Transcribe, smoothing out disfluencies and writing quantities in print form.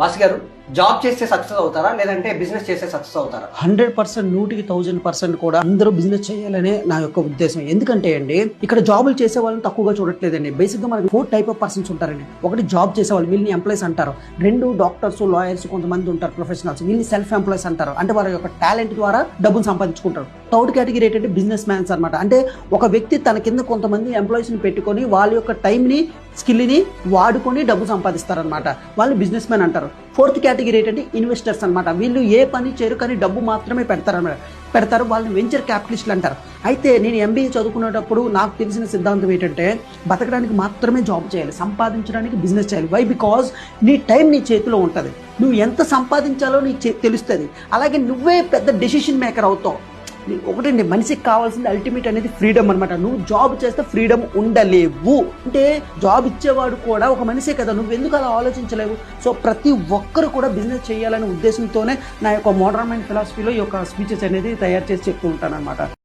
వాసు గారు, జాబ్ చేస్తే సక్సెస్ అవుతారా లేదంటే బిజినెస్ చేస్తే సక్సెస్ అవుతారా? 100%, 100,000% కూడా అందరూ బిజినెస్ చేయాలనే నా యొక్క ఉద్దేశం. ఎందుకంటే అండి, ఇక్కడ జాబులు చేసే వాళ్ళని తక్కువగా చూడట్లేదండి. బేసిక్గా మనకి 4 టైప్ ఆఫ్ పర్సన్స్ ఉంటారండి. ఒకటి జాబ్ చేసే వాళ్ళు, వీళ్ళని ఎంప్లాయీస్ అంటారు. 2 డాక్టర్స్, లాయర్స్, కొంతమంది ఉంటారు ప్రొఫెషనల్స్, వీళ్ళని సెల్ఫ్ ఎంప్లాయీస్ అంటారు. అంటే వాళ్ళ యొక్క టాలెంట్ ద్వారా డబ్బులు సంపాదించుకుంటారు. థర్డ్ కేటగిరీ ఏంటంటే బిజినెస్ మ్యాన్స్ అనమాట. అంటే ఒక వ్యక్తి తన కింద కొంతమంది ఎంప్లాయీస్ని పెట్టుకొని వాళ్ళ యొక్క టైంని, స్కిల్ని వాడుకొని డబ్బు సంపాదిస్తారనమాట. వాళ్ళని బిజినెస్ మ్యాన్ అంటారు. ఫోర్త్ కేటగిరీ ఏంటంటే ఇన్వెస్టర్స్ అనమాట. వీళ్ళు ఏ పని చేయరు కానీ డబ్బు మాత్రమే పెడతారు. వాళ్ళని వెంచర్ క్యాపిటలిస్టులు అంటారు. అయితే నేను ఎంబీఏ చదువుకునేటప్పుడు నాకు తెలిసిన సిద్ధాంతం ఏంటంటే, బతకడానికి మాత్రమే జాబ్ చేయాలి, సంపాదించడానికి బిజినెస్ చేయాలి. వై? బికాజ్ నీ టైం నీ చేతిలో ఉంటుంది. నువ్వు ఎంత సంపాదించాలో నీకు తెలుస్తుంది. అలాగే నువ్వే పెద్ద డెసిషన్ మేకర్ అవుతావు. ఒకటండి, మనిషికి కావాల్సింది అల్టిమేట్ అనేది ఫ్రీడమ్ అనమాట. నువ్వు జాబ్ చేస్తే ఫ్రీడమ్ ఉండలేవు. అంటే జాబ్ ఇచ్చేవాడు కూడా ఒక మనిషే కదా, నువ్వు ఎందుకు అలా ఆలోచించలేవు? సో ప్రతి ఒక్కరు కూడా బిజినెస్ చేయాలనే ఉద్దేశంతోనే నా యొక్క మోడర్న్ మైండ్ ఫిలాసఫీలో ఈ యొక్క స్పీచెస్ అనేది తయారు చేసి చెప్తూ ఉంటాను అనమాట.